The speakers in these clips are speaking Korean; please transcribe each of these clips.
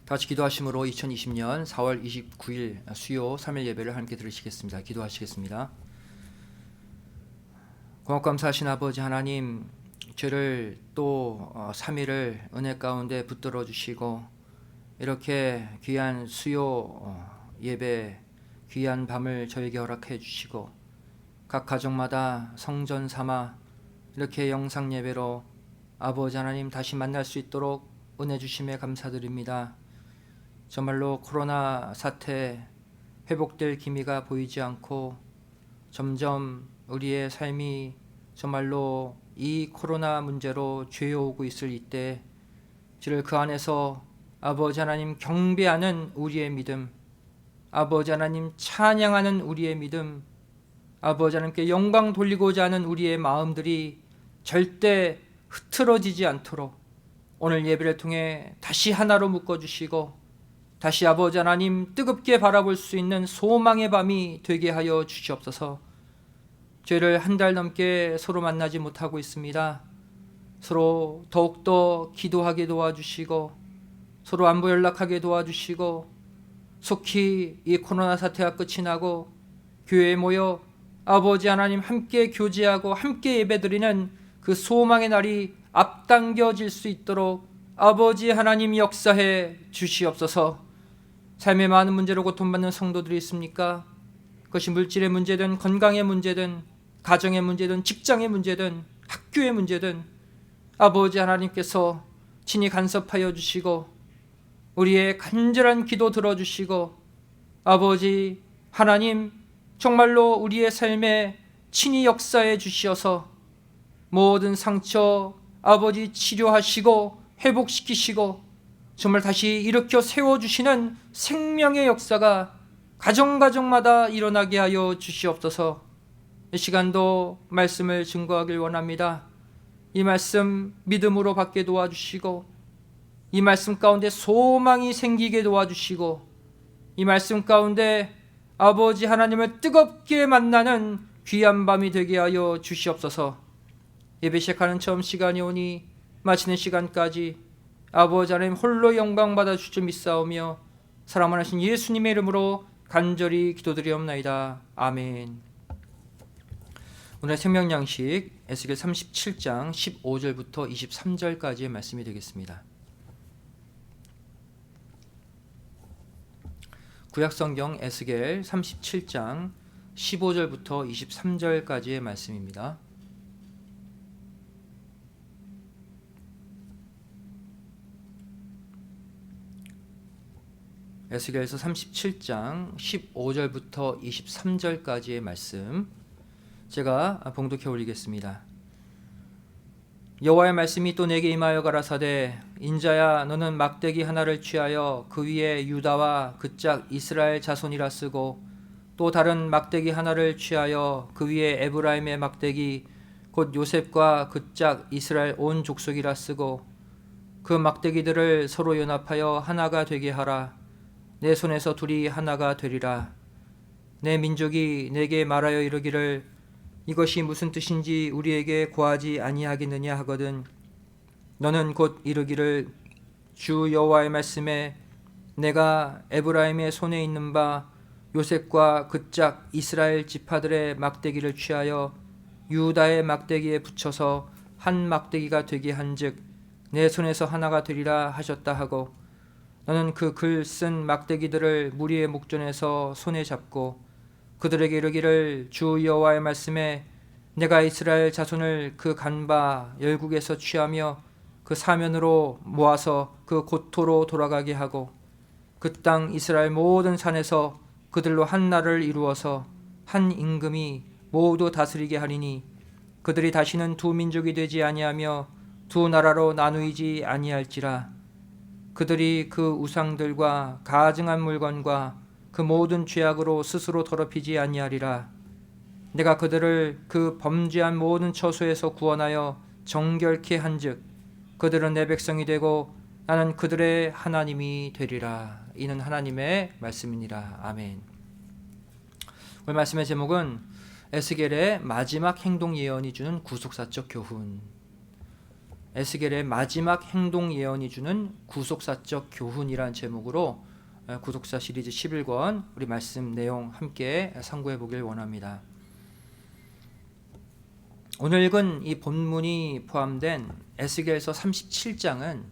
다 같이 기도하심으로 2020년 4월 29일 수요 3일 예배를 함께 들으시겠습니다. 기도하시겠습니다. 고맙고 감사하신 아버지 하나님, 저를 또 3일을 은혜 가운데 붙들어 주시고 이렇게 귀한 수요 예배, 귀한 밤을 저에게 허락해 주시고 각 가정마다 성전 삼아 이렇게 영상 예배로 아버지 하나님 다시 만날 수 있도록 은혜 주심에 감사드립니다. 정말로 코로나 사태 회복될 기미가 보이지 않고 점점 우리의 삶이 정말로 이 코로나 문제로 죄어오고 있을 이때 주를 그 안에서 아버지 하나님 경배하는 우리의 믿음, 아버지 하나님 찬양하는 우리의 믿음, 아버지 하나님께 영광 돌리고자 하는 우리의 마음들이 절대 흐트러지지 않도록 오늘 예배를 통해 다시 하나로 묶어주시고 다시 아버지 하나님 뜨겁게 바라볼 수 있는 소망의 밤이 되게 하여 주시옵소서. 죄를 한 달 넘게 서로 만나지 못하고 있습니다. 서로 더욱더 기도하게 도와주시고 서로 안부 연락하게 도와주시고 속히 이 코로나 사태가 끝이 나고 교회에 모여 아버지 하나님 함께 교제하고 함께 예배드리는 그 소망의 날이 앞당겨질 수 있도록 아버지 하나님 역사해 주시옵소서. 삶의 많은 문제로 고통받는 성도들이 있습니까? 그것이 물질의 문제든 건강의 문제든 가정의 문제든 직장의 문제든 학교의 문제든 아버지 하나님께서 친히 간섭하여 주시고 우리의 간절한 기도 들어주시고 아버지 하나님 정말로 우리의 삶에 친히 역사해 주시어서 모든 상처 아버지 치료하시고 회복시키시고 정말 다시 일으켜 세워주시는 생명의 역사가 가정마다 일어나게 하여 주시옵소서. 이 시간도 말씀을 증거하길 원합니다. 이 말씀 믿음으로 받게 도와주시고 이 말씀 가운데 소망이 생기게 도와주시고 이 말씀 가운데 아버지 하나님을 뜨겁게 만나는 귀한 밤이 되게 하여 주시옵소서. 예배 시작하는 처음 시간이 오니 마치는 시간까지 아버지 하나님 홀로 영광 받아 주실 줄 믿사오며 사랑만 하신 예수님의 이름으로 간절히 기도드리옵나이다. 아멘. 오늘 생명 양식 에스겔 37장 15절부터 23절까지의 말씀이 되겠습니다. 구약성경 에스겔 37장 15절부터 23절까지의 말씀입니다. 에스겔서 37장 15절부터 23절까지의 말씀 제가 봉독해 올리겠습니다. 여호와의 말씀이 또 내게 임하여 가라사대 인자야 너는 막대기 하나를 취하여 그 위에 유다와 그 짝 이스라엘 자손이라 쓰고 또 다른 막대기 하나를 취하여 그 위에 에브라임의 막대기 곧 요셉과 그 짝 이스라엘 온 족속이라 쓰고 그 막대기들을 서로 연합하여 하나가 되게 하라. 내 손에서 둘이 하나가 되리라. 내 민족이 내게 말하여 이르기를 이것이 무슨 뜻인지 우리에게 고하지 아니하겠느냐 하거든 너는 곧 이르기를 주 여호와의 말씀에 내가 에브라임의 손에 있는 바 요셉과 그 짝 이스라엘 지파들의 막대기를 취하여 유다의 막대기에 붙여서 한 막대기가 되게 한즉 내 손에서 하나가 되리라 하셨다 하고 너는 그 글 쓴 막대기들을 무리의 목전에서 손에 잡고 그들에게 이르기를 주 여호와의 말씀에 내가 이스라엘 자손을 그 간바 열국에서 취하며 그 사면으로 모아서 그 고토로 돌아가게 하고 그 땅 이스라엘 모든 산에서 그들로 한 나라를 이루어서 한 임금이 모두 다스리게 하리니 그들이 다시는 두 민족이 되지 아니하며 두 나라로 나누이지 아니할지라. 그들이 그 우상들과 가증한 물건과 그 모든 죄악으로 스스로 더럽히지 아니하리라. 내가 그들을 그 범죄한 모든 처소에서 구원하여 정결케 한즉 그들은 내 백성이 되고 나는 그들의 하나님이 되리라. 이는 하나님의 말씀이니라. 아멘. 오늘 말씀의 제목은 에스겔의 마지막 행동 예언이 주는 구속사적 교훈. 에스겔의 마지막 행동 예언이 주는 구속사적 교훈이란 제목으로 구속사 시리즈 11권 우리 말씀 내용 함께 상고해 보길 원합니다. 오늘 읽은 이 본문이 포함된 에스겔서 37장은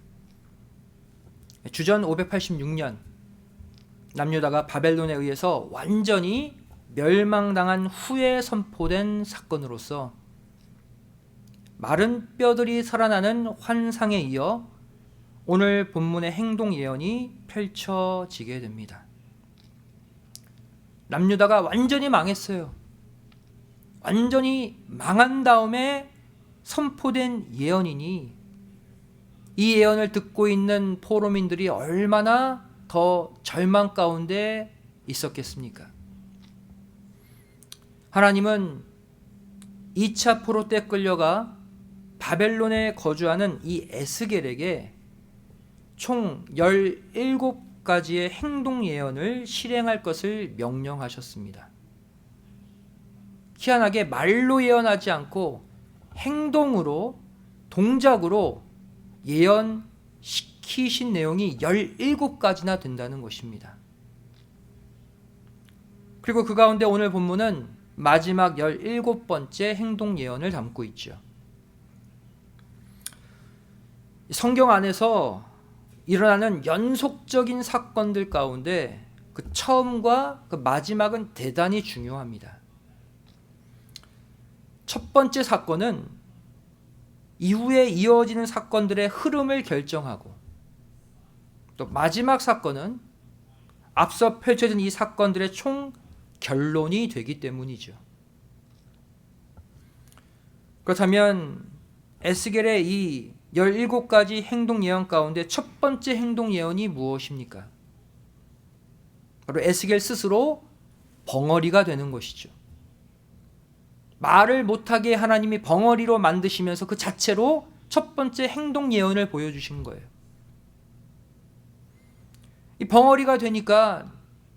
주전 586년 남유다가 바벨론에 의해서 완전히 멸망당한 후에 선포된 사건으로서 마른 뼈들이 살아나는 환상에 이어 오늘 본문의 행동 예언이 펼쳐지게 됩니다. 남유다가 완전히 망했어요. 완전히 망한 다음에 선포된 예언이니 이 예언을 듣고 있는 포로민들이 얼마나 더 절망 가운데 있었겠습니까? 하나님은 2차 포로 때 끌려가 바벨론에 거주하는 이 에스겔에게 총 17가지의 행동 예언을 실행할 것을 명령하셨습니다. 희한하게 말로 예언하지 않고 행동으로, 동작으로 예언시키신 내용이 17가지나 된다는 것입니다. 그리고 그 가운데 오늘 본문은 마지막 17번째 행동 예언을 담고 있죠. 성경 안에서 일어나는 연속적인 사건들 가운데 그 처음과 그 마지막은 대단히 중요합니다. 첫 번째 사건은 이후에 이어지는 사건들의 흐름을 결정하고, 또 마지막 사건은 앞서 펼쳐진 이 사건들의 총 결론이 되기 때문이죠. 그렇다면 에스겔의 이 17가지 행동 예언 가운데 첫 번째 행동 예언이 무엇입니까? 바로 에스겔 스스로 벙어리가 되는 것이죠. 말을 못하게 하나님이 벙어리로 만드시면서 그 자체로 첫 번째 행동 예언을 보여주신 거예요. 이 벙어리가 되니까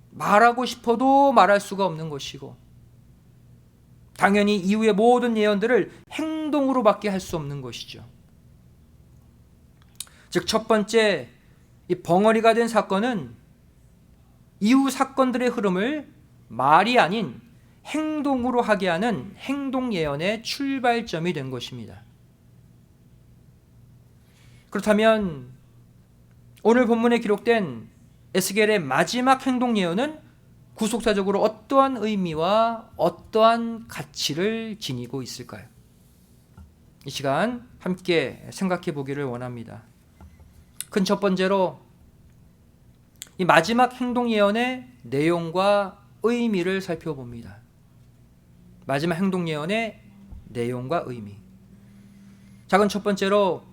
말하고 싶어도 말할 수가 없는 것이고, 당연히 이후의 모든 예언들을 행동으로밖에 할 수 없는 것이죠. 즉 첫 번째 이 벙어리가 된 사건은 이후 사건들의 흐름을 말이 아닌 행동으로 하게 하는 행동 예언의 출발점이 된 것입니다. 그렇다면 오늘 본문에 기록된 에스겔의 마지막 행동 예언은 구속사적으로 어떠한 의미와 어떠한 가치를 지니고 있을까요? 이 시간 함께 생각해 보기를 원합니다. 큰 첫 번째로 이 마지막 행동 예언의 내용과 의미를 살펴봅니다. 마지막 행동 예언의 내용과 의미. 작은 첫 번째로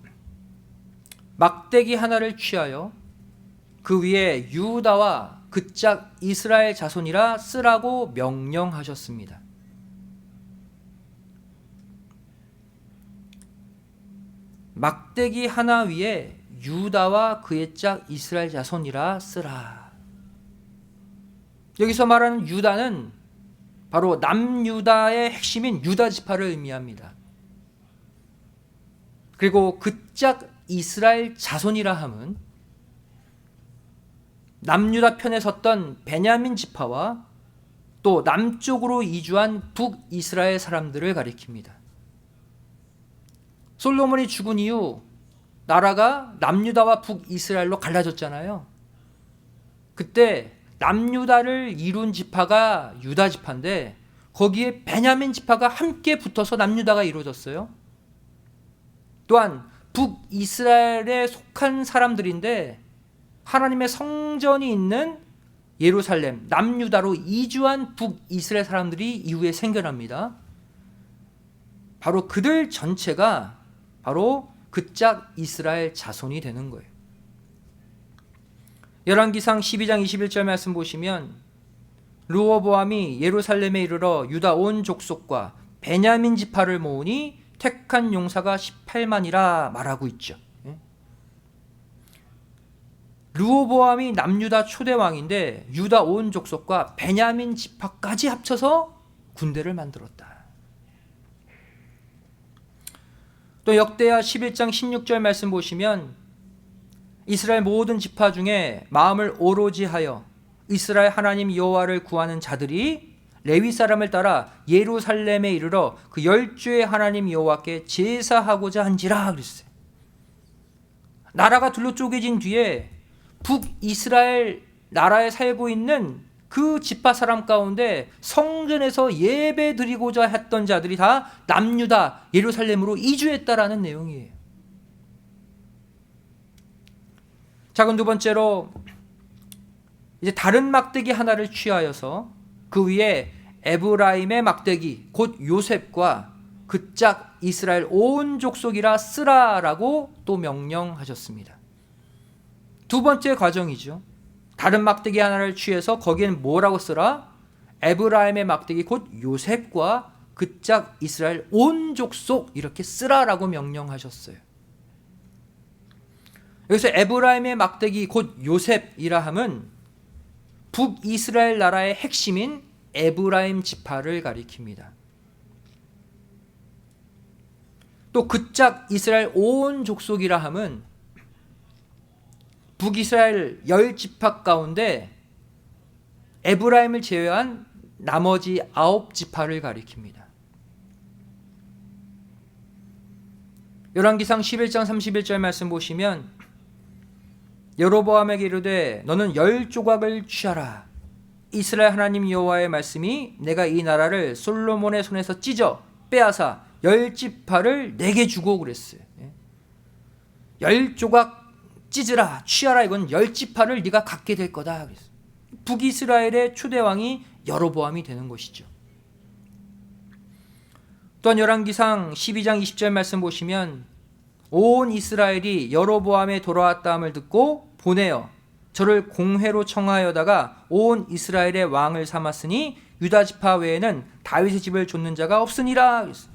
막대기 하나를 취하여 그 위에 유다와 그 짝 이스라엘 자손이라 쓰라고 명령하셨습니다. 막대기 하나 위에 유다와 그의 짝 이스라엘 자손이라 쓰라. 여기서 말하는 유다는 바로 남유다의 핵심인 유다 지파를 의미합니다. 그리고 그 짝 이스라엘 자손이라 함은 남유다 편에 섰던 베냐민 지파와 또 남쪽으로 이주한 북이스라엘 사람들을 가리킵니다. 솔로몬이 죽은 이후 나라가 남유다와 북이스라엘로 갈라졌잖아요. 그때 남유다를 이룬 지파가 유다 지파인데 거기에 베냐민 지파가 함께 붙어서 남유다가 이루어졌어요. 또한 북이스라엘에 속한 사람들인데 하나님의 성전이 있는 예루살렘, 남유다로 이주한 북이스라엘 사람들이 이후에 생겨납니다. 바로 그들 전체가 바로 그 짝 이스라엘 자손이 되는 거예요. 열왕기상 12장 21절 말씀 보시면 르호보암이 예루살렘에 이르러 유다 온 족속과 베냐민 지파를 모으니 택한 용사가 18만이라 말하고 있죠. 르호보암이 남유다 초대 왕인데 유다 온 족속과 베냐민 지파까지 합쳐서 군대를 만들었다. 또 역대하 11장 16절 말씀 보시면 이스라엘 모든 지파 중에 마음을 오로지 하여 이스라엘 하나님 여호와를 구하는 자들이 레위 사람을 따라 예루살렘에 이르러 그 10주의 하나님 여호와께 제사하고자 한지라 그랬어요. 나라가 둘로 쪼개진 뒤에 북이스라엘 나라에 살고 있는 그 지파 사람 가운데 성전에서 예배 드리고자 했던 자들이 다 남유다 예루살렘으로 이주했다라는 내용이에요. 자, 그럼 두 번째로 이제 다른 막대기 하나를 취하여서 그 위에 에브라임의 막대기 곧 요셉과 그 짝 이스라엘 온 족속이라 쓰라라고 또 명령하셨습니다. 두 번째 과정이죠. 다른 막대기 하나를 취해서 거기에는 뭐라고 쓰라? 에브라임의 막대기 곧 요셉과 그 짝 이스라엘 온 족속 이렇게 쓰라라고 명령하셨어요. 여기서 에브라임의 막대기 곧 요셉이라 함은 북이스라엘 나라의 핵심인 에브라임 지파를 가리킵니다. 또 그 짝 이스라엘 온 족속이라 함은 북이스라엘 10지파 가운데 에브라임을 제외한 나머지 9지파를 가리킵니다. 열왕기상 11장 31절 말씀 보시면 여로보암에게 이르되 너는 10조각을 취하라. 이스라엘 하나님 여호와의 말씀이 내가 이 나라를 솔로몬의 손에서 찢어 빼앗아 10지파를 내게 주고 그랬어요. 10조각 찢으라 취하라. 이건 10지파를 네가 갖게 될 거다 그랬어요. 북이스라엘의 초대왕이 여로보암이 되는 것이죠. 또한 열왕기상 12장 20절 말씀 보시면 온 이스라엘이 여로보암에 돌아왔다함을 듣고 보내어 저를 공회로 청하여다가 온 이스라엘의 왕을 삼았으니 유다 지파 외에는 다윗의 집을 좇는 자가 없으니라 그랬어요.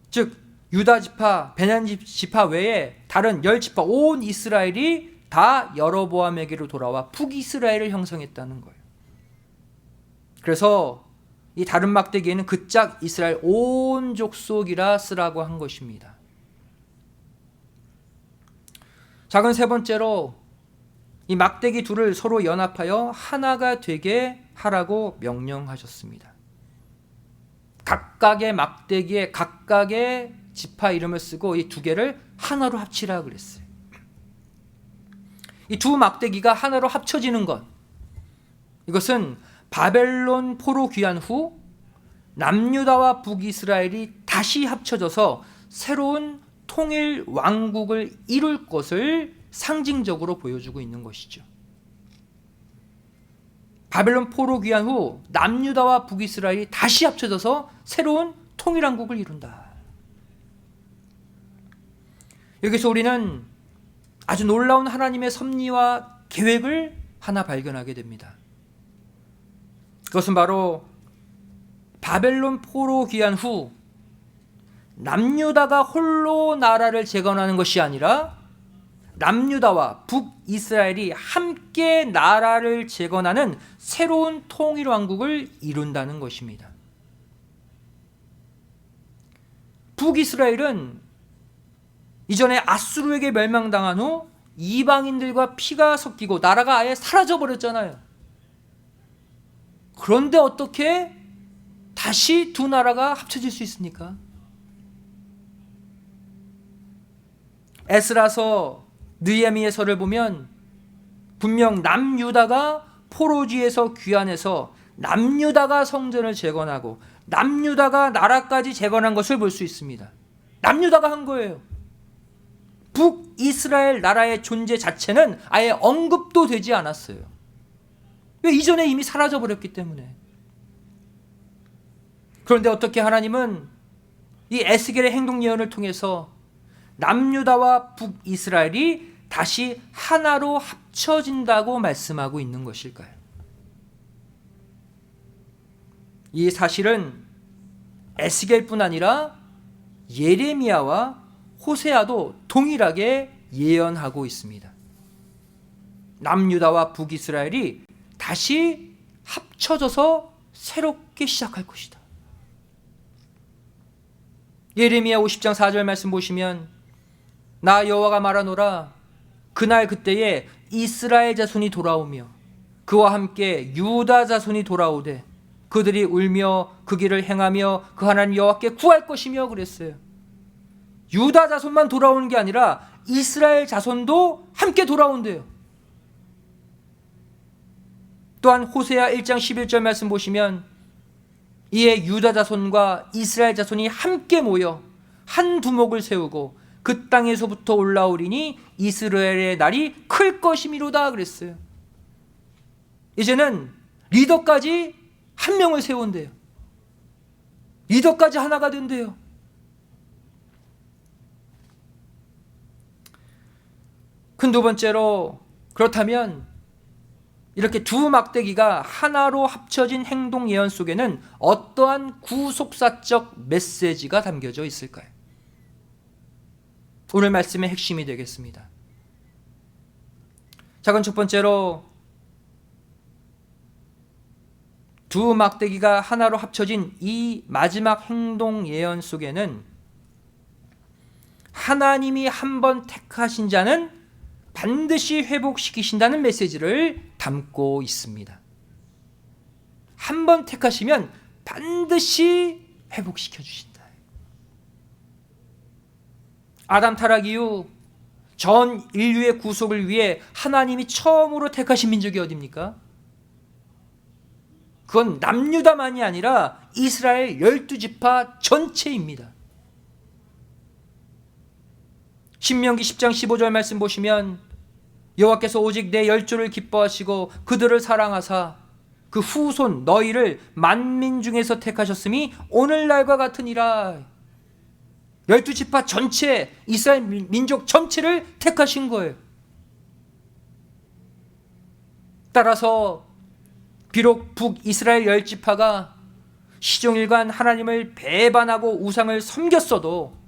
즉 유다 지파, 베냐민 지파 외에 다른 10지파 온 이스라엘이 다 여로보암에게로 돌아와 북이스라엘을 형성했다는 거예요. 그래서 이 다른 막대기에는 그 짝 이스라엘 온 족속이라 쓰라고 한 것입니다. 작은 세 번째로 이 막대기 둘을 서로 연합하여 하나가 되게 하라고 명령하셨습니다. 각각의 막대기에 각각의 지파 이름을 쓰고 이 두 개를 하나로 합치라 그랬어요. 이 두 막대기가 하나로 합쳐지는 것, 이것은 바벨론 포로 귀환 후 남유다와 북이스라엘이 다시 합쳐져서 새로운 통일 왕국을 이룰 것을 상징적으로 보여주고 있는 것이죠. 바벨론 포로 귀환 후 남유다와 북이스라엘이 다시 합쳐져서 새로운 통일 왕국을 이룬다. 여기서 우리는 아주 놀라운 하나님의 섭리와 계획을 하나 발견하게 됩니다. 그것은 바로 바벨론 포로 귀환 후 남유다가 홀로 나라를 재건하는 것이 아니라 남유다와 북이스라엘이 함께 나라를 재건하는 새로운 통일 왕국을 이룬다는 것입니다. 북이스라엘은 이전에 아수르에게 멸망당한 후 이방인들과 피가 섞이고 나라가 아예 사라져 버렸잖아요. 그런데 어떻게 다시 두 나라가 합쳐질 수 있습니까? 에스라서, 느헤미야서를 보면 분명 남유다가 포로지에서 귀환해서 남유다가 성전을 재건하고 남유다가 나라까지 재건한 것을 볼 수 있습니다. 남유다가 한 거예요. 북이스라엘 나라의 존재 자체는 아예 언급도 되지 않았어요. 왜? 이전에 이미 사라져 버렸기 때문에. 그런데 어떻게 하나님은 이 에스겔의 행동 예언을 통해서 남유다와 북이스라엘이 다시 하나로 합쳐진다고 말씀하고 있는 것일까요? 이 사실은 에스겔뿐 아니라 예레미야와 호세아도 동일하게 예언하고 있습니다. 남유다와 북이스라엘이 다시 합쳐져서 새롭게 시작할 것이다. 예레미야 50장 4절 말씀 보시면 나 여호와가 말하노라 그날 그때에 이스라엘 자손이 돌아오며 그와 함께 유다 자손이 돌아오되 그들이 울며 그 길을 행하며 그 하나님 여호와께 구할 것이며 그랬어요. 유다 자손만 돌아오는 게 아니라 이스라엘 자손도 함께 돌아온대요. 또한 호세아 1장 11절 말씀 보시면 이에 유다 자손과 이스라엘 자손이 함께 모여 한 두목을 세우고 그 땅에서부터 올라오리니 이스라엘의 날이 클 것이미로다 그랬어요. 이제는 리더까지 한 명을 세운대요. 리더까지 하나가 된대요. 큰 두 번째로, 그렇다면 이렇게 두 막대기가 하나로 합쳐진 행동 예언 속에는 어떠한 구속사적 메시지가 담겨져 있을까요? 오늘 말씀의 핵심이 되겠습니다. 자, 그럼 첫 번째로 두 막대기가 하나로 합쳐진 이 마지막 행동 예언 속에는 하나님이 한번 택하신 자는 반드시 회복시키신다는 메시지를 담고 있습니다. 한번 택하시면 반드시 회복시켜 주신다. 아담 타락 이후 전 인류의 구속을 위해 하나님이 처음으로 택하신 민족이 어디입니까? 그건 남유다만이 아니라 이스라엘 12지파 전체입니다. 신명기 10장 15절 말씀 보시면 여호와께서 오직 내 열조를 기뻐하시고 그들을 사랑하사 그 후손 너희를 만민 중에서 택하셨음이 오늘날과 같으니라. 12지파 전체, 이스라엘 민족 전체를 택하신 거예요. 따라서 비록 북이스라엘 10지파가 시종일관 하나님을 배반하고 우상을 섬겼어도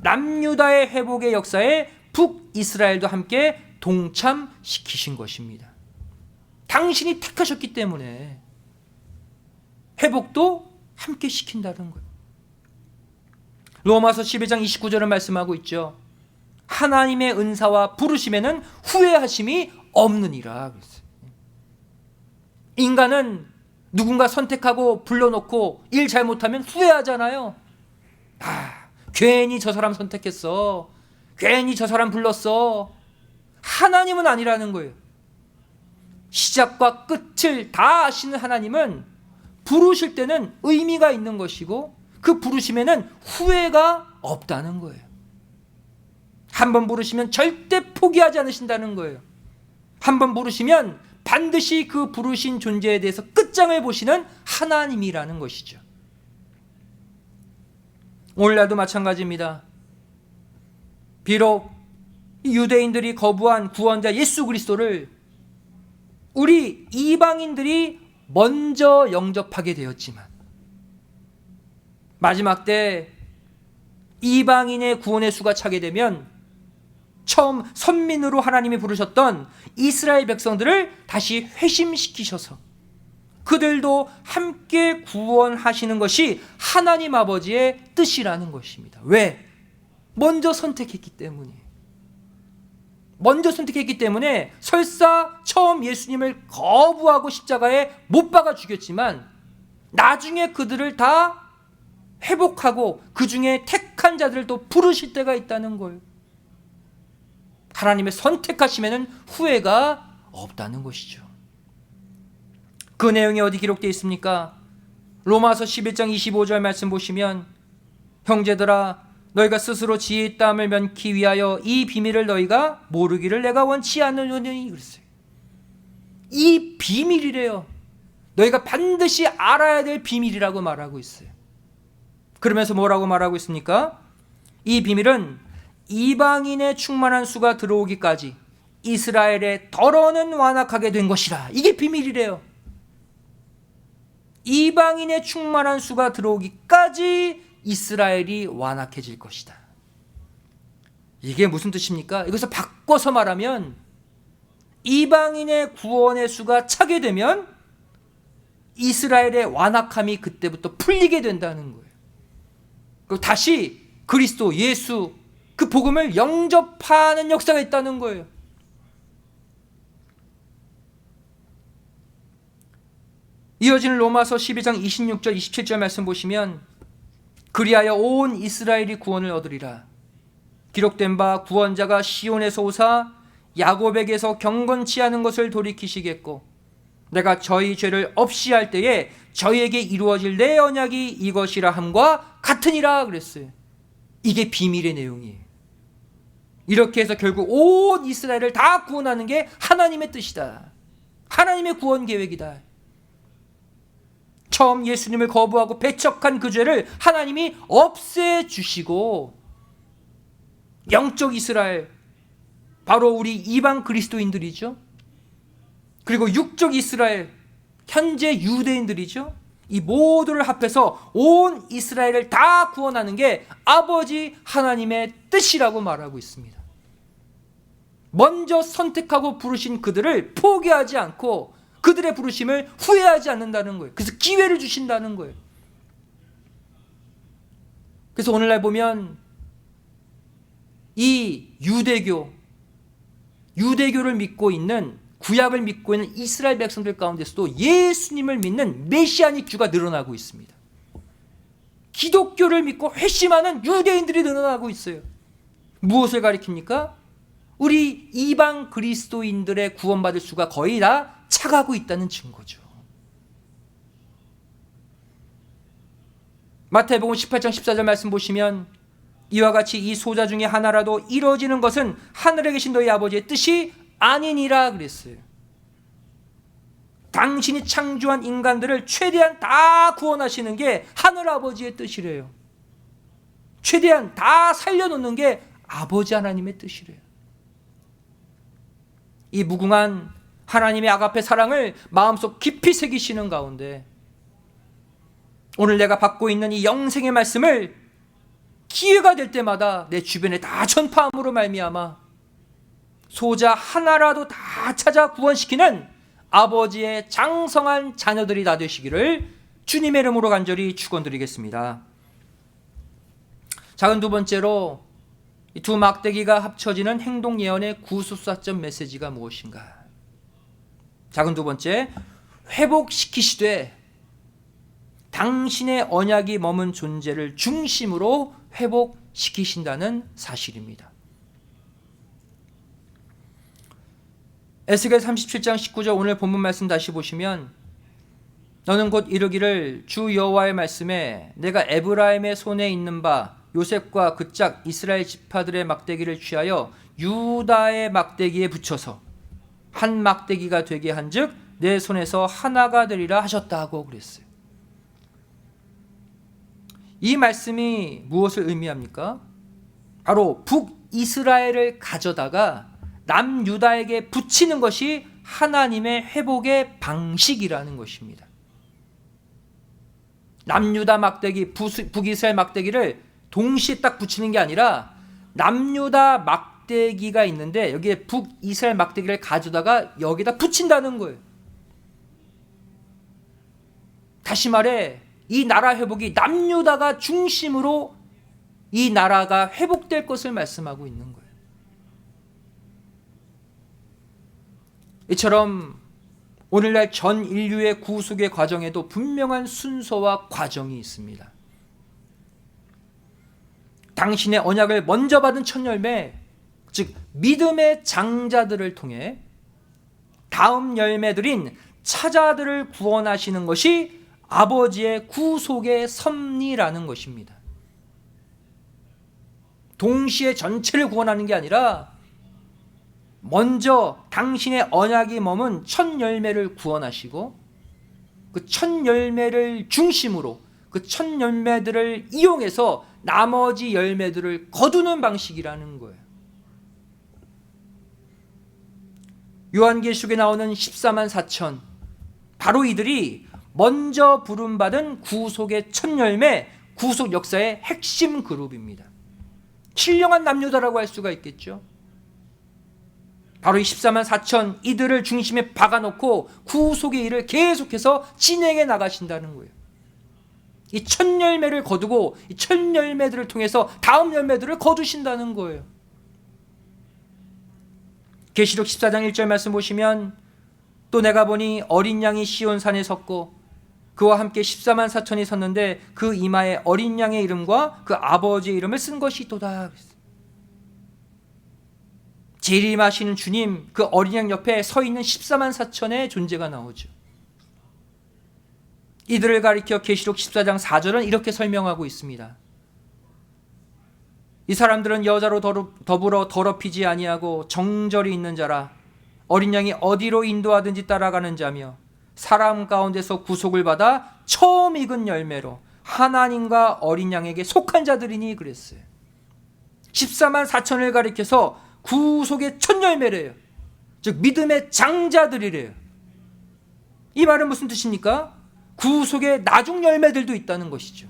남유다의 회복의 역사에 북이스라엘도 함께 동참시키신 것입니다. 당신이 택하셨기 때문에 회복도 함께 시킨다는 거예요. 로마서 12장 29절은 말씀하고 있죠. 하나님의 은사와 부르심에는 후회하심이 없느니라. 인간은 누군가 선택하고 불러놓고 일 잘못하면 후회하잖아요. 괜히 저 사람 선택했어. 괜히 저 사람 불렀어. 하나님은 아니라는 거예요. 시작과 끝을 다 아시는 하나님은 부르실 때는 의미가 있는 것이고 그 부르심에는 후회가 없다는 거예요. 한번 부르시면 절대 포기하지 않으신다는 거예요. 한번 부르시면 반드시 그 부르신 존재에 대해서 끝장을 보시는 하나님이라는 것이죠. 오늘날도 마찬가지입니다. 비록 유대인들이 거부한 구원자 예수 그리스도를 우리 이방인들이 먼저 영접하게 되었지만 마지막 때 이방인의 구원의 수가 차게 되면 처음 선민으로 하나님이 부르셨던 이스라엘 백성들을 다시 회심시키셔서 그들도 함께 구원하시는 것이 하나님 아버지의 뜻이라는 것입니다. 왜? 먼저 선택했기 때문이에요. 먼저 선택했기 때문에 설사 처음 예수님을 거부하고 십자가에 못 박아 죽였지만 나중에 그들을 다 회복하고 그 중에 택한 자들을 또 부르실 때가 있다는 거예요. 하나님의 선택하심에는 후회가 없다는 것이죠. 그 내용이 어디 기록되어 있습니까? 로마서 11장 25절 말씀 보시면 형제들아 너희가 스스로 지혜의 땀을 면키 위하여 이 비밀을 너희가 모르기를 내가 원치 않으니 그랬어요. 이 비밀이래요. 너희가 반드시 알아야 될 비밀이라고 말하고 있어요. 그러면서 뭐라고 말하고 있습니까? 이 비밀은 이방인의 충만한 수가 들어오기까지 이스라엘의 더러는 완악하게 된 것이라. 이게 비밀이래요. 이방인의 충만한 수가 들어오기까지 이스라엘이 완악해질 것이다. 이게 무슨 뜻입니까? 이것을 바꿔서 말하면 이방인의 구원의 수가 차게 되면 이스라엘의 완악함이 그때부터 풀리게 된다는 거예요. 그리고 다시 그리스도 예수 그 복음을 영접하는 역사가 있다는 거예요. 이어지는 로마서 12장 26절 27절 말씀 보시면 그리하여 온 이스라엘이 구원을 얻으리라. 기록된 바 구원자가 시온에서 오사 야곱에게서 경건치 않은 것을 돌이키시겠고 내가 저희 죄를 없이 할 때에 저희에게 이루어질 내 언약이 이것이라 함과 같으니라 그랬어요. 이게 비밀의 내용이에요. 이렇게 해서 결국 온 이스라엘을 다 구원하는 게 하나님의 뜻이다. 하나님의 구원 계획이다. 처음 예수님을 거부하고 배척한 그 죄를 하나님이 없애주시고 영적 이스라엘, 바로 우리 이방 그리스도인들이죠. 그리고 육적 이스라엘, 현재 유대인들이죠. 이 모두를 합해서 온 이스라엘을 다 구원하는 게 아버지 하나님의 뜻이라고 말하고 있습니다. 먼저 선택하고 부르신 그들을 포기하지 않고 그들의 부르심을 후회하지 않는다는 거예요. 그래서 기회를 주신다는 거예요. 그래서 오늘날 보면 이 유대교를 믿고 있는, 구약을 믿고 있는 이스라엘 백성들 가운데서도 예수님을 믿는 메시아닉 주가 늘어나고 있습니다. 기독교를 믿고 회심하는 유대인들이 늘어나고 있어요. 무엇을 가리킵니까? 우리 이방 그리스도인들의 구원받을 수가 거의 다 차가고 있다는 증거죠. 마태복음 18장 14절 말씀 보시면 이와 같이 이 소자 중에 하나라도 이루어지는 것은 하늘에 계신 너희 아버지의 뜻이 아니니라 그랬어요. 당신이 창조한 인간들을 최대한 다 구원하시는 게 하늘 아버지의 뜻이래요. 최대한 다 살려놓는 게 아버지 하나님의 뜻이래요. 이 무궁한 하나님의 아가페 사랑을 마음속 깊이 새기시는 가운데 오늘 내가 받고 있는 이 영생의 말씀을 기회가 될 때마다 내 주변에 다 전파함으로 말미암아 소자 하나라도 다 찾아 구원시키는 아버지의 장성한 자녀들이 다 되시기를 주님의 이름으로 간절히 축원드리겠습니다. 작은 두 번째로 이 두 막대기가 합쳐지는 행동 예언의 구수사점 메시지가 무엇인가? 작은 두 번째, 회복시키시되 당신의 언약이 머문 존재를 중심으로 회복시키신다는 사실입니다. 에스겔 37장 19절 오늘 본문 말씀 다시 보시면 너는 곧 이르기를 주 여호와의 말씀에 내가 에브라임의 손에 있는 바 요셉과 그 짝 이스라엘 지파들의 막대기를 취하여 유다의 막대기에 붙여서 한 막대기가 되게 한즉 내 손에서 하나가 되리라 하셨다고 그랬어요. 이 말씀이 무엇을 의미합니까? 바로 북이스라엘을 가져다가 남유다에게 붙이는 것이 하나님의 회복의 방식이라는 것입니다. 남유다 막대기, 북이스라엘 막대기를 동시에 딱 붙이는 게 아니라 남유다 막대기가 있는데 여기에 북이스라엘 막대기를 가져다가 여기다 붙인다는 거예요. 다시 말해 이 나라 회복이 남유다가 중심으로 이 나라가 회복될 것을 말씀하고 있는 거예요. 이처럼 오늘날 전 인류의 구속의 과정에도 분명한 순서와 과정이 있습니다. 당신의 언약을 먼저 받은 첫 열매, 즉 믿음의 장자들을 통해 다음 열매들인 차자들을 구원하시는 것이 아버지의 구속의 섭리라는 것입니다. 동시에 전체를 구원하는 게 아니라 먼저 당신의 언약이 머문 첫 열매를 구원하시고 그 첫 열매를 중심으로 그 첫 열매들을 이용해서 나머지 열매들을 거두는 방식이라는 거예요. 요한계시록에 나오는 14만 4천, 바로 이들이 먼저 부름받은 구속의 첫 열매, 구속 역사의 핵심 그룹입니다. 신령한 남유다라고 할 수가 있겠죠. 바로 이 14만 4천 이들을 중심에 박아놓고 구속의 일을 계속해서 진행해 나가신다는 거예요. 이 첫 열매를 거두고 이 첫 열매들을 통해서 다음 열매들을 거두신다는 거예요. 계시록 14장 1절 말씀 보시면 또 내가 보니 어린 양이 시온산에 섰고 그와 함께 14만 4천이 섰는데 그 이마에 어린 양의 이름과 그 아버지의 이름을 쓴 것이 있도다. 재림하시는 주님, 그 어린 양 옆에 서 있는 14만 4천의 존재가 나오죠. 이들을 가리켜 계시록 14장 4절은 이렇게 설명하고 있습니다. 이 사람들은 여자로 더불어 더럽히지 아니하고 정절이 있는 자라. 어린 양이 어디로 인도하든지 따라가는 자며 사람 가운데서 구속을 받아 처음 익은 열매로 하나님과 어린 양에게 속한 자들이니 그랬어요. 14만 4천을 가리켜서 구속의 첫 열매래요. 즉 믿음의 장자들이래요. 이 말은 무슨 뜻입니까? 구속의 나중 열매들도 있다는 것이죠.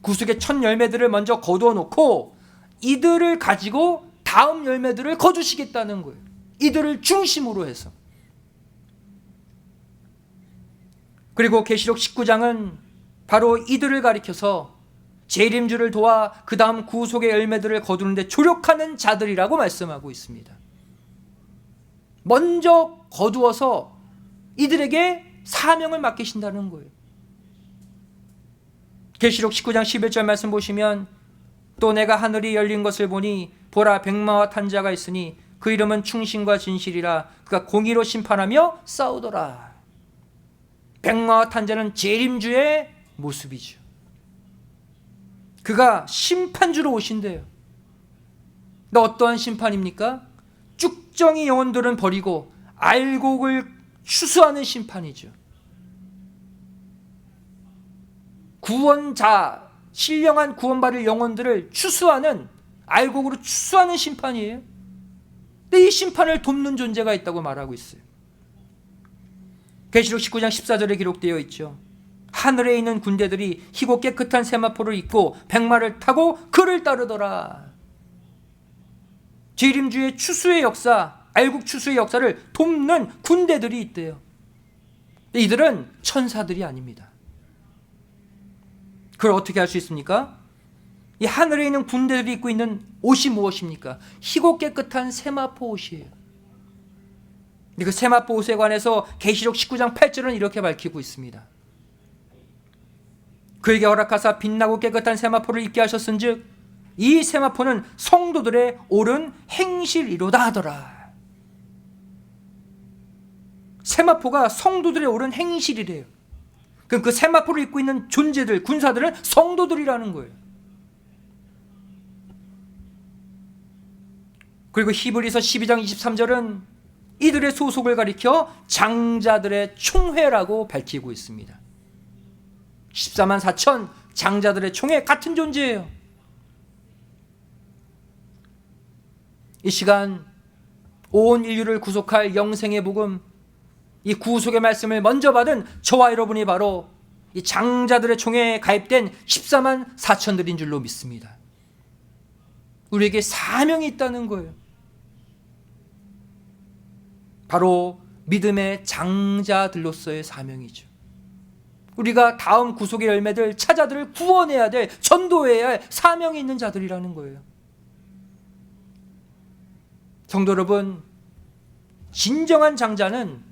구속의 첫 열매들을 먼저 거두어 놓고 이들을 가지고 다음 열매들을 거두시겠다는 거예요. 이들을 중심으로 해서. 그리고 계시록 19장은 바로 이들을 가리켜서 재림주를 도와 그 다음 구속의 열매들을 거두는데 조력하는 자들이라고 말씀하고 있습니다. 먼저 거두어서 이들에게 사명을 맡기신다는 거예요. 계시록 19장 11절 말씀 보시면 또 내가 하늘이 열린 것을 보니 보라 백마와 탄 자가 있으니 그 이름은 충신과 진실이라 그가 공의로 심판하며 싸우더라. 백마와 탄 자는 재림주의 모습이죠. 그가 심판주로 오신대요. 근데 어떠한 심판입니까? 쭉정이 영혼들은 버리고 알곡을 추수하는 심판이죠. 구원자, 신령한 구원받을 영혼들을 추수하는, 알곡으로 추수하는 심판이에요. 근데 이 심판을 돕는 존재가 있다고 말하고 있어요. 계시록 19장 14절에 기록되어 있죠. 하늘에 있는 군대들이 희고 깨끗한 세마포를 입고 백마를 타고 그를 따르더라. 재림주의 추수의 역사, 알곡 추수의 역사를 돕는 군대들이 있대요. 이들은 천사들이 아닙니다. 그걸 어떻게 할 수 있습니까? 이 하늘에 있는 군대들이 입고 있는 옷이 무엇입니까? 희고 깨끗한 세마포 옷이에요. 그 세마포 옷에 관해서 계시록 19장 8절은 이렇게 밝히고 있습니다. 그에게 허락하사 빛나고 깨끗한 세마포를 입게 하셨은즉 이 세마포는 성도들의 옳은 행실이로다 하더라. 세마포가 성도들의 옳은 행실이래요. 그럼 그 세마포를 입고 있는 존재들, 군사들은 성도들이라는 거예요. 그리고 히브리서 12장 23절은 이들의 소속을 가리켜 장자들의 총회라고 밝히고 있습니다. 14만 4천 장자들의 총회 같은 존재예요. 이 시간 온 인류를 구속할 영생의 복음, 이 구속의 말씀을 먼저 받은 저와 여러분이 바로 이 장자들의 총회에 가입된 14만 4천들인 줄로 믿습니다. 우리에게 사명이 있다는 거예요. 바로 믿음의 장자들로서의 사명이죠. 우리가 다음 구속의 열매들, 차자들을 구원해야 될, 전도해야 할 사명이 있는 자들이라는 거예요. 성도 여러분, 진정한 장자는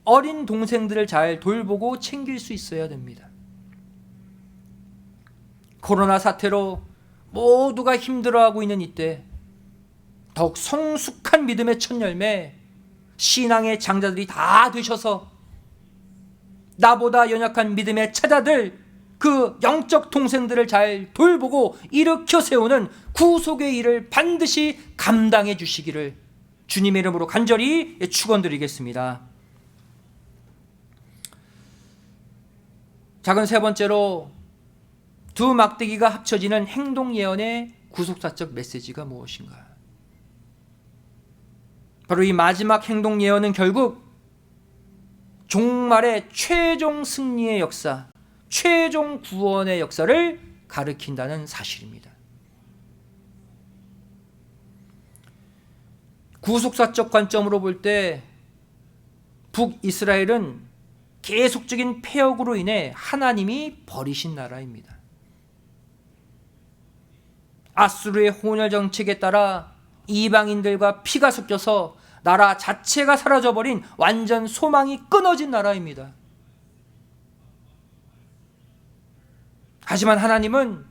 어린 동생들을 잘 돌보고 챙길 수 있어야 됩니다. 코로나 사태로 모두가 힘들어하고 있는 이때 더욱 성숙한 믿음의 첫 열매, 신앙의 장자들이 다 되셔서 나보다 연약한 믿음의 차자들, 그 영적 동생들을 잘 돌보고 일으켜 세우는 구속의 일을 반드시 감당해 주시기를 주님의 이름으로 간절히 축원드리겠습니다. 작은 세 번째로 두 막대기가 합쳐지는 행동 예언의 구속사적 메시지가 무엇인가? 바로 이 마지막 행동 예언은 결국 종말의 최종 승리의 역사, 최종 구원의 역사를 가리킨다는 사실입니다. 구속사적 관점으로 볼 때 북이스라엘은 계속적인 폐역으로 인해 하나님이 버리신 나라입니다. 아수르의 혼혈 정책에 따라 이방인들과 피가 섞여서 나라 자체가 사라져버린 완전 소망이 끊어진 나라입니다. 하지만 하나님은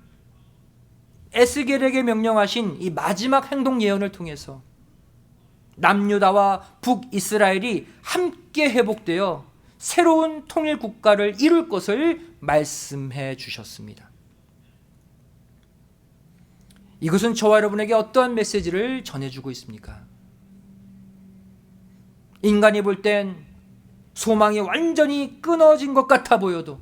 에스겔에게 명령하신 이 마지막 행동 예언을 통해서 남유다와 북이스라엘이 함께 회복되어 새로운 통일 국가를 이룰 것을 말씀해 주셨습니다. 이것은 저와 여러분에게 어떠한 메시지를 전해주고 있습니까? 인간이 볼 땐 소망이 완전히 끊어진 것 같아 보여도,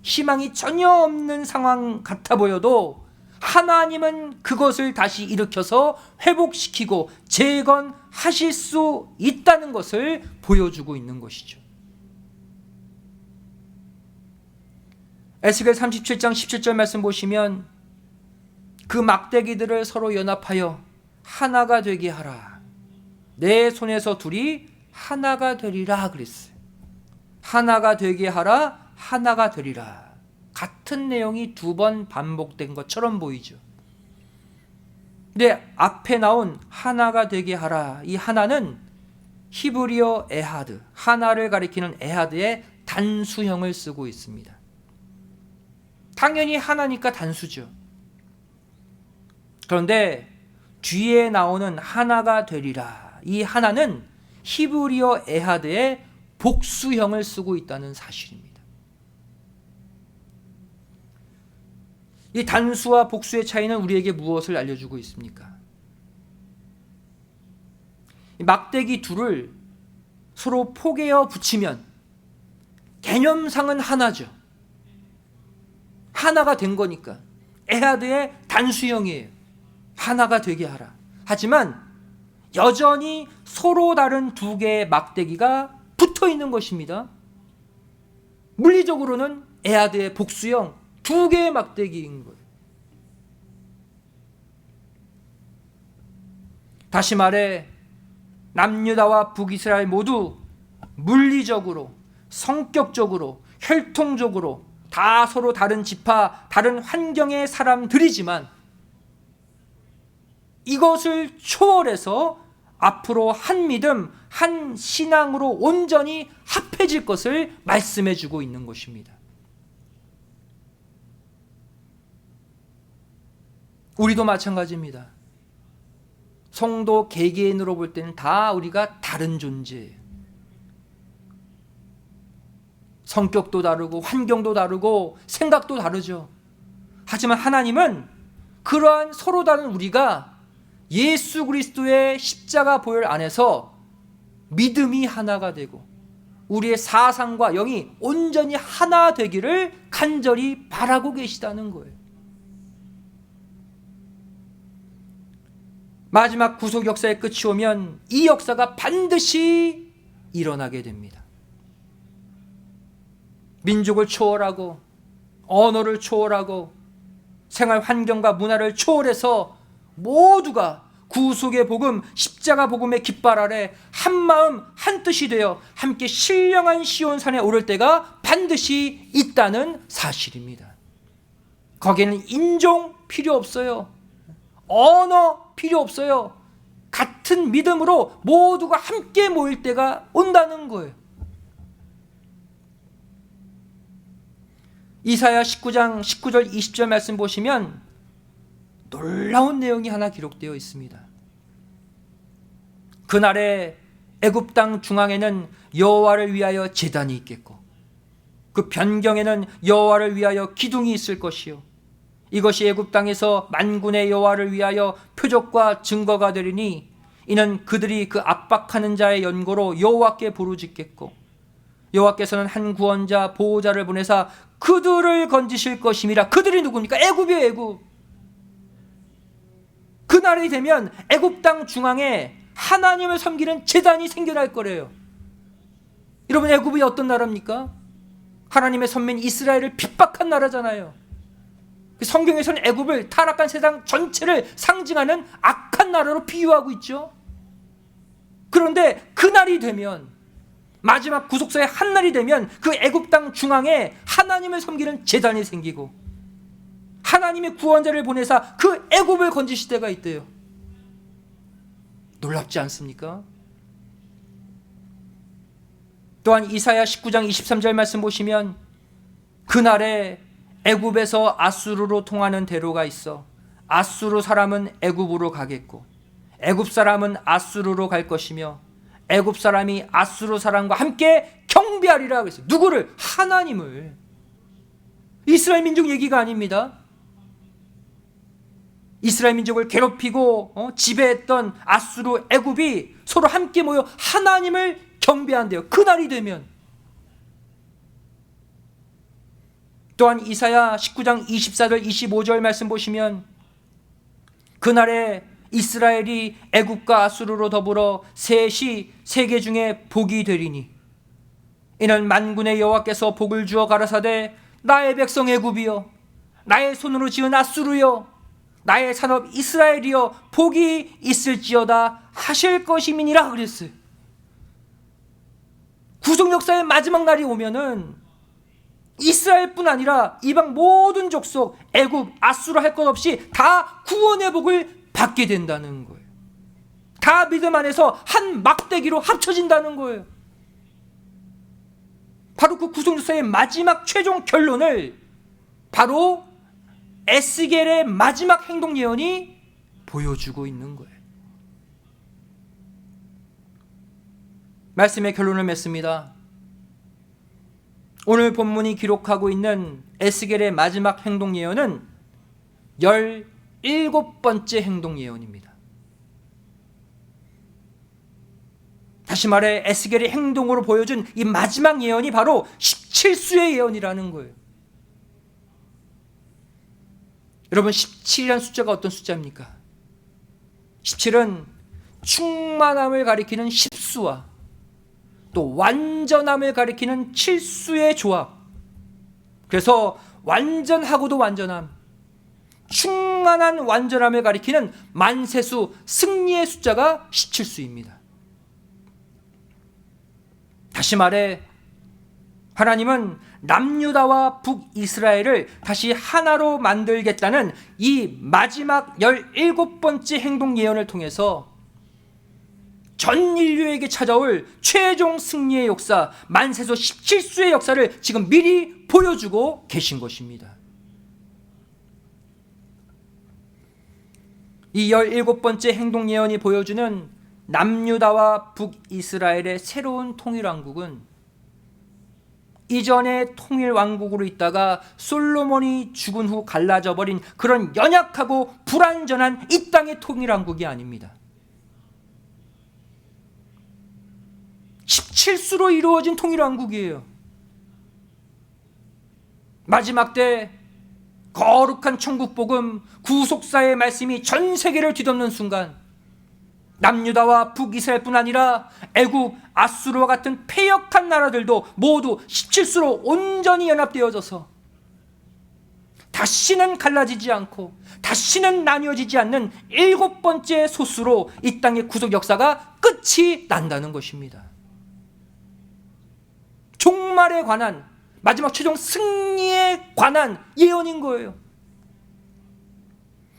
희망이 전혀 없는 상황 같아 보여도 하나님은 그것을 다시 일으켜서 회복시키고 재건하실 수 있다는 것을 보여주고 있는 것이죠. 에스겔 37장 17절 말씀 보시면 그 막대기들을 서로 연합하여 하나가 되게 하라. 내 손에서 둘이 하나가 되리라 그랬어요. 하나가 되게 하라, 하나가 되리라. 같은 내용이 두 번 반복된 것처럼 보이죠. 근데 앞에 나온 하나가 되게 하라, 이 하나는 히브리어 에하드, 하나를 가리키는 에하드의 단수형을 쓰고 있습니다. 당연히 하나니까 단수죠. 그런데 뒤에 나오는 하나가 되리라, 이 하나는 히브리어 에하드의 복수형을 쓰고 있다는 사실입니다. 이 단수와 복수의 차이는 우리에게 무엇을 알려주고 있습니까? 막대기 둘을 서로 포개어 붙이면 개념상은 하나죠. 하나가 된 거니까. 에하드의 단수형이에요. 하나가 되게 하라. 하지만 여전히 서로 다른 두 개의 막대기가 붙어 있는 것입니다. 물리적으로는 에하드의 복수형 두 개의 막대기인 거예요. 다시 말해 남유다와 북이스라엘 모두 물리적으로, 성격적으로, 혈통적으로 다 서로 다른 지파, 다른 환경의 사람들이지만 이것을 초월해서 앞으로 한 믿음, 한 신앙으로 온전히 합해질 것을 말씀해 주고 있는 것입니다. 우리도 마찬가지입니다. 성도 개개인으로 볼 때는 다 우리가 다른 존재예요. 성격도 다르고 환경도 다르고 생각도 다르죠. 하지만 하나님은 그러한 서로 다른 우리가 예수 그리스도의 십자가 보혈 안에서 믿음이 하나가 되고 우리의 사상과 영이 온전히 하나 되기를 간절히 바라고 계시다는 거예요. 마지막 구속 역사의 끝이 오면 이 역사가 반드시 일어나게 됩니다. 민족을 초월하고 언어를 초월하고 생활 환경과 문화를 초월해서 모두가 구속의 복음, 십자가 복음의 깃발 아래 한마음 한뜻이 되어 함께 신령한 시온산에 오를 때가 반드시 있다는 사실입니다. 거기에는 인종 필요 없어요. 언어 필요 없어요. 같은 믿음으로 모두가 함께 모일 때가 온다는 거예요. 이사야 19장 19절 20절 말씀 보시면 놀라운 내용이 하나 기록되어 있습니다. 그날에 애굽 땅 중앙에는 여호와를 위하여 제단이 있겠고 그 변경에는 여호와를 위하여 기둥이 있을 것이요 이것이 애굽 땅에서 만군의 여호와를 위하여 표적과 증거가 되리니 이는 그들이 그 압박하는 자의 연고로 여호와께 부르짖겠고 여호와께서는 한 구원자 보호자를 보내사 그들을 건지실 것임이라. 그들이 누굽니까? 애굽이에요. 애굽. 그날이 되면 애굽 땅 중앙에 하나님을 섬기는 제단이 생겨날 거래요. 여러분, 애굽이 어떤 나라입니까? 하나님의 선민 이스라엘을 핍박한 나라잖아요. 성경에서는 애굽을 타락한 세상 전체를 상징하는 악한 나라로 비유하고 있죠. 그런데 그날이 되면 마지막 구속사의 한날이 되면 그 애굽 땅 중앙에 하나님을 섬기는 제단이 생기고 하나님의 구원자를 보내사 그 애굽을 건지실 때가 있대요. 놀랍지 않습니까? 또한 이사야 19장 23절 말씀 보시면 그날에 애굽에서 아수르로 통하는 대로가 있어 아수르 사람은 애굽으로 가겠고 애굽 사람은 아수르로 갈 것이며 애굽 사람이 아수르 사람과 함께 경배하리라 그랬어요. 누구를? 하나님을. 이스라엘 민족 얘기가 아닙니다. 이스라엘 민족을 괴롭히고 지배했던 아수르 애굽이 서로 함께 모여 하나님을 경배한대요. 그날이 되면. 또한 이사야 19장 24절 25절 말씀 보시면 그날에 이스라엘이 애굽과 아수르로 더불어 셋이 세계 중에 복이 되리니 이는 만군의 여호와께서 복을 주어 가라사대 나의 백성 애굽이여 나의 손으로 지은 아수르여 나의 산업 이스라엘이여 복이 있을지어다 하실 것임이니라 그랬어요. 구속 역사의 마지막 날이 오면은 이스라엘뿐 아니라 이방 모든 족속 애굽 아수르 할 것 없이 다 구원의 복을 받게 된다는 거예요. 다 믿음 안에서 한 막대기로 합쳐진다는 거예요. 바로 그 구속 역사의 마지막 최종 결론을 바로 에스겔의 마지막 행동 예언이 보여주고 있는 거예요. 말씀의 결론을 맺습니다. 오늘 본문이 기록하고 있는 에스겔의 마지막 행동 예언은 17번째 행동 예언입니다. 다시 말해 에스겔의 행동으로 보여준 이 마지막 예언이 바로 17수의 예언이라는 거예요. 여러분 17이라는 숫자가 어떤 숫자입니까? 17은 충만함을 가리키는 10수와 또 완전함을 가리키는 7수의 조합. 그래서 완전하고도 완전함, 충만한 완전함을 가리키는 만세수 승리의 숫자가 17수입니다. 다시 말해 하나님은 남유다와 북이스라엘을 다시 하나로 만들겠다는 이 마지막 17번째 행동 예언을 통해서 전 인류에게 찾아올 최종 승리의 역사, 만세수 17수의 역사를 지금 미리 보여주고 계신 것입니다. 이 17번째 행동 예언이 보여주는 남유다와 북이스라엘의 새로운 통일왕국은 이전의 통일왕국으로 있다가 솔로몬이 죽은 후 갈라져 버린 그런 연약하고 불완전한 이 땅의 통일왕국이 아닙니다. 17수로 이루어진 통일왕국이에요. 마지막 때 거룩한 천국복음 구속사의 말씀이 전 세계를 뒤덮는 순간 남유다와 북이스라엘뿐 아니라 애굽, 아수르와 같은 패역한 나라들도 모두 17수로 온전히 연합되어져서 다시는 갈라지지 않고 다시는 나뉘어지지 않는 7번째 소수로 이 땅의 구속 역사가 끝이 난다는 것입니다. 종말에 관한 마지막 최종 승리에 관한 예언인 거예요.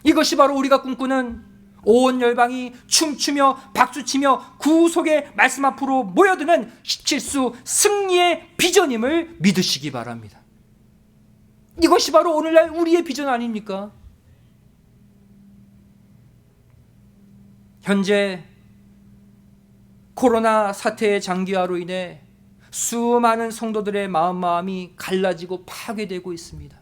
이것이 바로 우리가 꿈꾸는 온 열방이 춤추며 박수치며 구속의 말씀 앞으로 모여드는 17수 승리의 비전임을 믿으시기 바랍니다. 이것이 바로 오늘날 우리의 비전 아닙니까? 현재 코로나 사태의 장기화로 인해 수많은 성도들의 마음이 갈라지고 파괴되고 있습니다.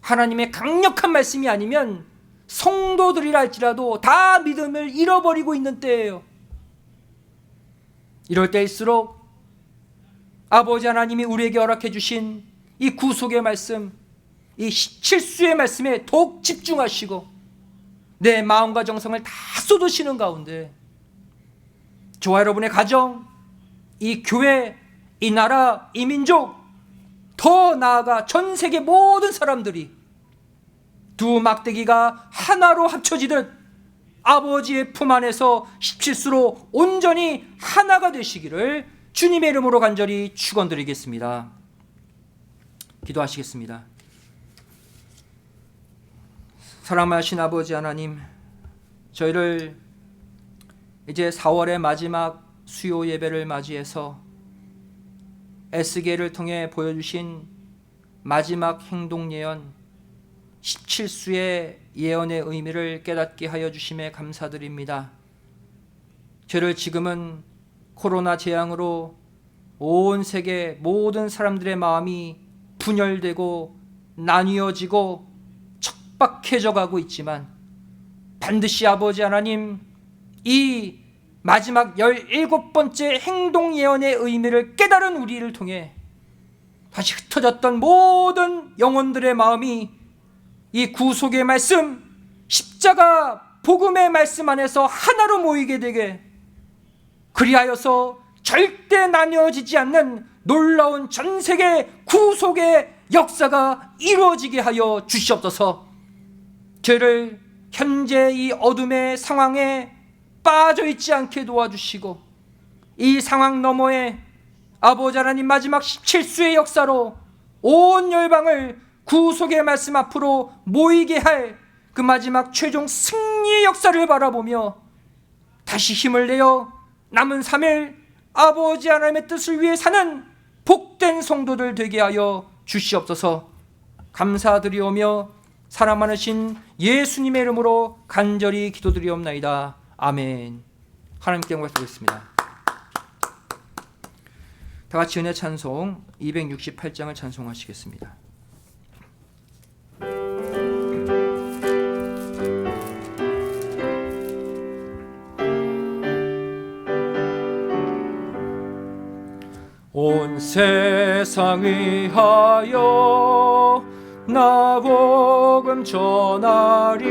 하나님의 강력한 말씀이 아니면 성도들이라 할지라도 다 믿음을 잃어버리고 있는 때예요. 이럴 때일수록 아버지 하나님이 우리에게 허락해 주신 이 구속의 말씀, 이 17수의 말씀에 더욱 집중하시고 내 마음과 정성을 다 쏟으시는 가운데 저와 여러분의 가정, 이 교회, 이 나라, 이 민족, 더 나아가 전 세계 모든 사람들이 두 막대기가 하나로 합쳐지듯 아버지의 품 안에서 17수로 온전히 하나가 되시기를 주님의 이름으로 간절히 축원드리겠습니다. 기도하시겠습니다. 사랑하신 아버지 하나님, 저희를 이제 4월의 마지막 수요 예배를 맞이해서 에스겔을 통해 보여주신 마지막 행동 예언 17수의 예언의 의미를 깨닫게 하여 주심에 감사드립니다. 저를 지금은 코로나 재앙으로 온 세계 모든 사람들의 마음이 분열되고 나뉘어지고 척박해져 가고 있지만 반드시 아버지 하나님, 이 마지막 17번째 행동 예언의 의미를 깨달은 우리를 통해 다시 흩어졌던 모든 영혼들의 마음이 이 구속의 말씀, 십자가 복음의 말씀 안에서 하나로 모이게 되게, 그리하여서 절대 나뉘어지지 않는 놀라운 전세계 구속의 역사가 이루어지게 하여 주시옵소서. 저를 현재 이 어둠의 상황에 빠져 있지 않게 도와주시고, 이 상황 너머에 아버지 하나님 마지막 17수의 역사로 온 열방을 구속의 말씀 앞으로 모이게 할 그 마지막 최종 승리의 역사를 바라보며 다시 힘을 내어 남은 3일 아버지 하나님의 뜻을 위해 사는 복된 성도들 되게 하여 주시옵소서. 감사드리오며 사랑 많으신 예수님의 이름으로 간절히 기도드리옵나이다. 아멘. 하나님께 영광 드리겠습니다. 다 같이 은혜 찬송 268장을 찬송하시겠습니다. 온 세상 위하여 나 복음 전하리.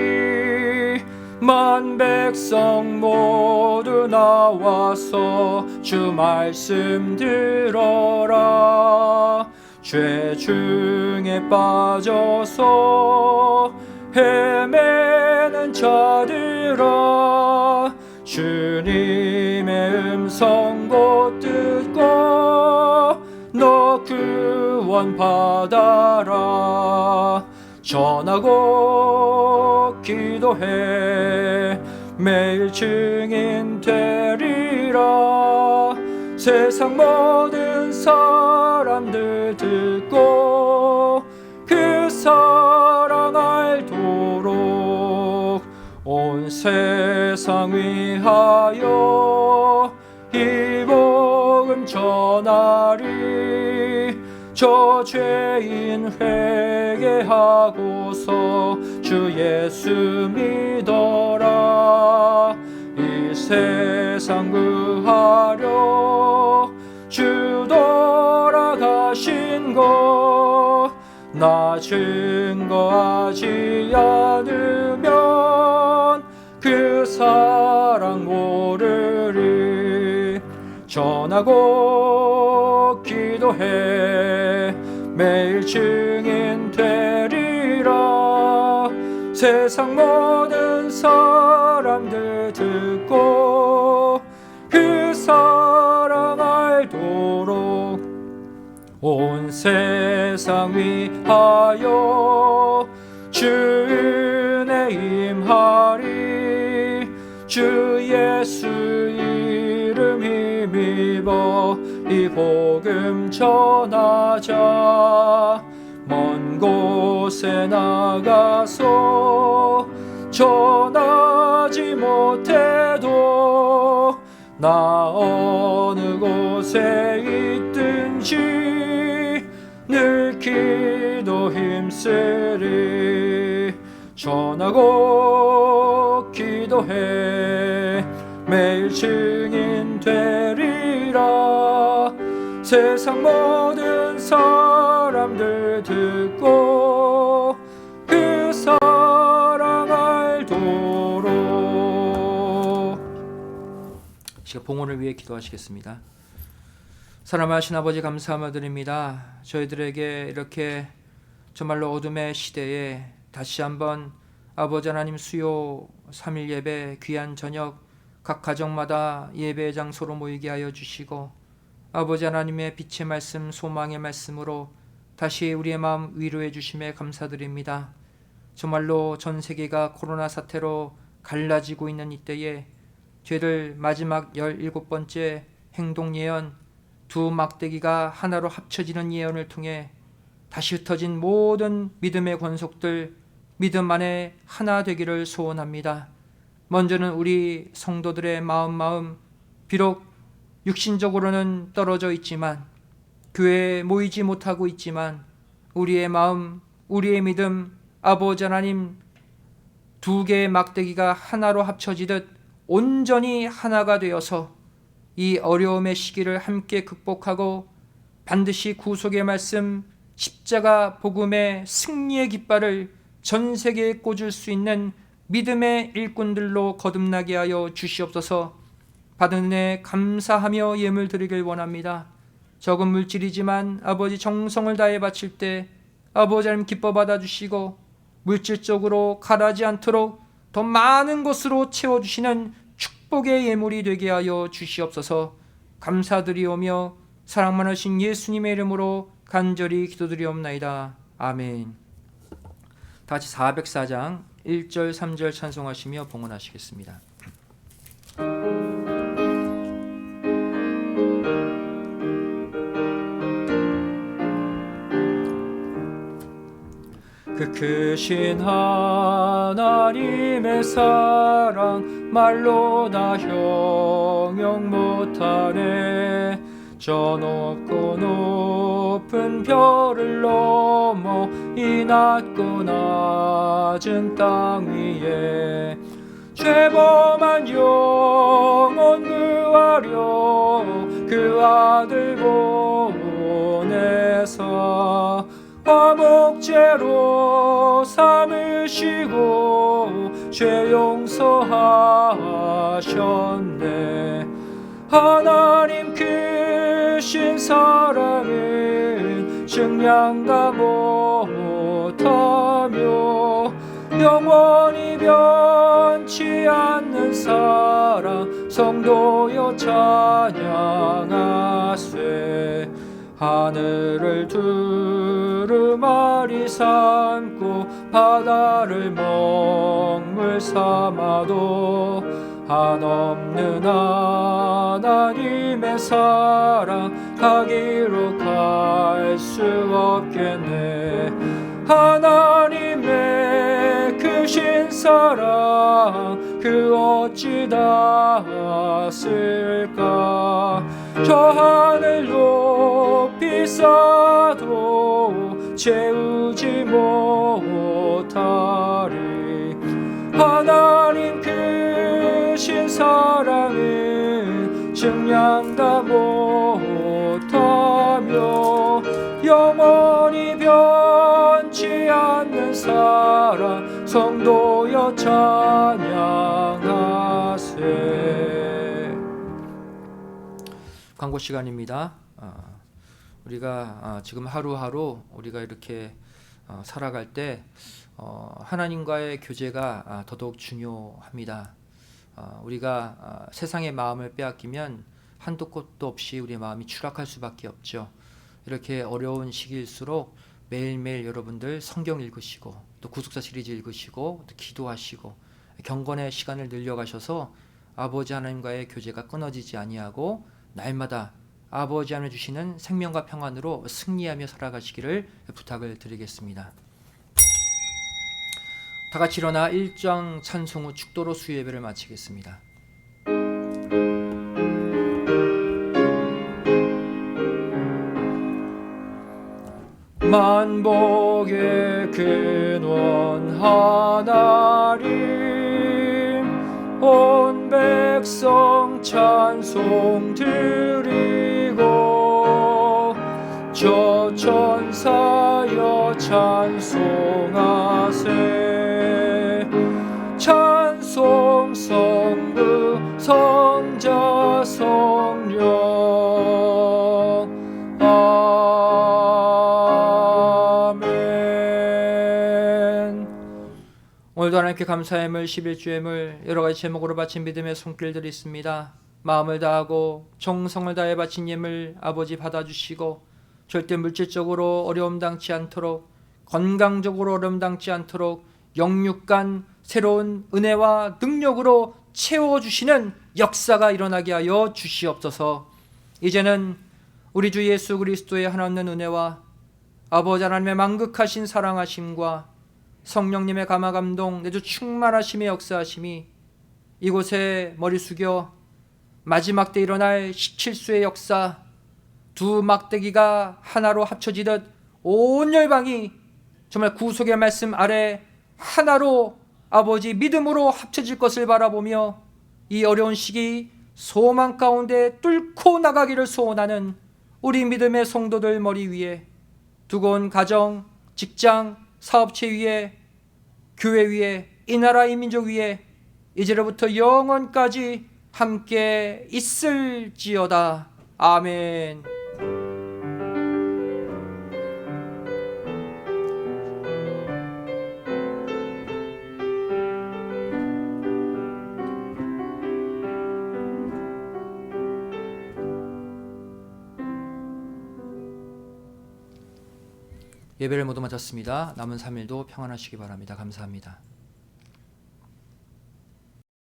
만 백성 모두 나와서 주 말씀 들어라. 죄 중에 빠져서 헤매는 자들아, 주님의 음성 곧 듣고 너 구원 받아라. 전하고 기도해 매일 증인 되리라. 세상 모든 사람들 듣고 그 사랑 알도록 온 세상 위하여 이 복음 전하리. 저 죄인 회개하고서 주 예수 믿어라. 이 세상 구하려 주 돌아가신 것 나 증거하지 않으면 그 사랑 모르리. 전하고 기도해 매일 증인 되리라. 세상 모든 사람들 듣고 그 사랑 알도록 온 세상 위하여 주 은혜 임하리. 주 예수 이름 힘입어 이 복음 전하자. 먼 곳에 나가서 전하지 못해도 나 어느 곳에 있든지 늘 기도 힘쓰리. 전하고 기도해 매일 증인 되리라. 세상 모든 사람들 듣고 그 사랑 알도록. 시간 봉헌을 위해 기도하시겠습니다. 사랑하신 아버지 감사함을 드립니다. 저희들에게 이렇게 정말로 어둠의 시대에 다시 한번 아버지 하나님 수요 3일 예배 귀한 저녁 각 가정마다 예배 장소로 모이게 하여 주시고 아버지 하나님의 빛의 말씀, 소망의 말씀으로 다시 우리의 마음 위로해 주심에 감사드립니다. 정말로 전 세계가 코로나 사태로 갈라지고 있는 이때에 죄를 마지막 17번째 행동 예언, 두 막대기가 하나로 합쳐지는 예언을 통해 다시 흩어진 모든 믿음의 권속들 믿음 안에 하나 되기를 소원합니다. 먼저는 우리 성도들의 마음 비록 육신적으로는 떨어져 있지만 교회에 모이지 못하고 있지만 우리의 마음, 우리의 믿음, 아버지 하나님 두 개의 막대기가 하나로 합쳐지듯 온전히 하나가 되어서 이 어려움의 시기를 함께 극복하고 반드시 구속의 말씀, 십자가 복음의 승리의 깃발을 전 세계에 꽂을 수 있는 믿음의 일꾼들로 거듭나게 하여 주시옵소서. 받은 은혜 감사하며 예물 드리길 원합니다. 적은 물질이지만 아버지 정성을 다해 바칠 때 아버지 하나님 기뻐 받아주시고 물질적으로 가라지 않도록 더 많은 것으로 채워주시는 축복의 예물이 되게 하여 주시옵소서. 감사드리오며 사랑 많으신 예수님의 이름으로 간절히 기도드리옵나이다. 아멘. 다시 404장 1절 3절 찬송하시며 봉헌하시겠습니다. 그 크신 하나님의 사랑 말로 다 형용 못하네. 저 높고 높은 별을 넘어 이 낮고 낮은 땅 위에 죄범한 영혼 구하려 그 아들 보내사 화목제로 삼으시고 죄 용서하셨네. 하나님 크신 사랑은 증량다 못하며 영원히 변치 않는 사랑 성도여 찬양하세. 하늘을 두루마리 삼고 바다를 먹물 삼아도 한없는 하나님의 사랑 가기로 갈 수 없겠네. 하나님의 크신 사랑 그 어찌 닿았을까. 저 하늘 높이 쌓아도 채우지 못하리. 하나님 크신 사랑은 증량다 못하며 영원히 변치 않는 사랑 성도여 찬양하세. 광고 시간입니다. 우리가 지금 하루하루 우리가 이렇게 살아갈 때 하나님과의 교제가 더더욱 중요합니다. 우리가 세상의 마음을 빼앗기면 한도 끝도 없이 우리의 마음이 추락할 수밖에 없죠. 이렇게 어려운 시기일수록 매일매일 여러분들 성경 읽으시고 또 구속사 시리즈 읽으시고 또 기도하시고 경건의 시간을 늘려가셔서 아버지 하나님과의 교제가 끊어지지 아니하고 날마다 아버지 하나님 주시는 생명과 평안으로 승리하며 살아가시기를 부탁을 드리겠습니다. 다 같이 일어나 1장 찬송 후 축도로 수요 예배를 마치겠습니다. 만복의 근원 하나님 온 백성 찬송 드리고 저 천사여 찬송하세. 찬송 성부 성자 성령 오늘도 하나님께 감사의 예물 11주 예물 여러가지 제목으로 바친 믿음의 손길들이 있습니다. 마음을 다하고 정성을 다해 바친 예물 아버지 받아주시고 절대 물질적으로 어려움 당치 않도록, 건강적으로 어려움 당치 않도록 영육간 새로운 은혜와 능력으로 채워주시는 역사가 일어나게 하여 주시옵소서. 이제는 우리 주 예수 그리스도의 하나님 은혜와 아버지 하나님의 만극하신 사랑하심과 성령님의 감화감동 내주 충만하심의 역사하심이 이곳에 머리 숙여 마지막 때 일어날 17수의 역사, 두 막대기가 하나로 합쳐지듯 온 열방이 정말 구속의 말씀 아래 하나로 아버지 믿음으로 합쳐질 것을 바라보며 이 어려운 시기 소망 가운데 뚫고 나가기를 소원하는 우리 믿음의 성도들 머리 위에, 두고 온 가정, 직장, 사업체 위에, 교회 위에, 이 나라 이 민족 위에 이제로부터 영원까지 함께 있을지어다. 아멘. 예배를 모두 마쳤습니다. 남은 3일도 평안하시기 바랍니다. 감사합니다.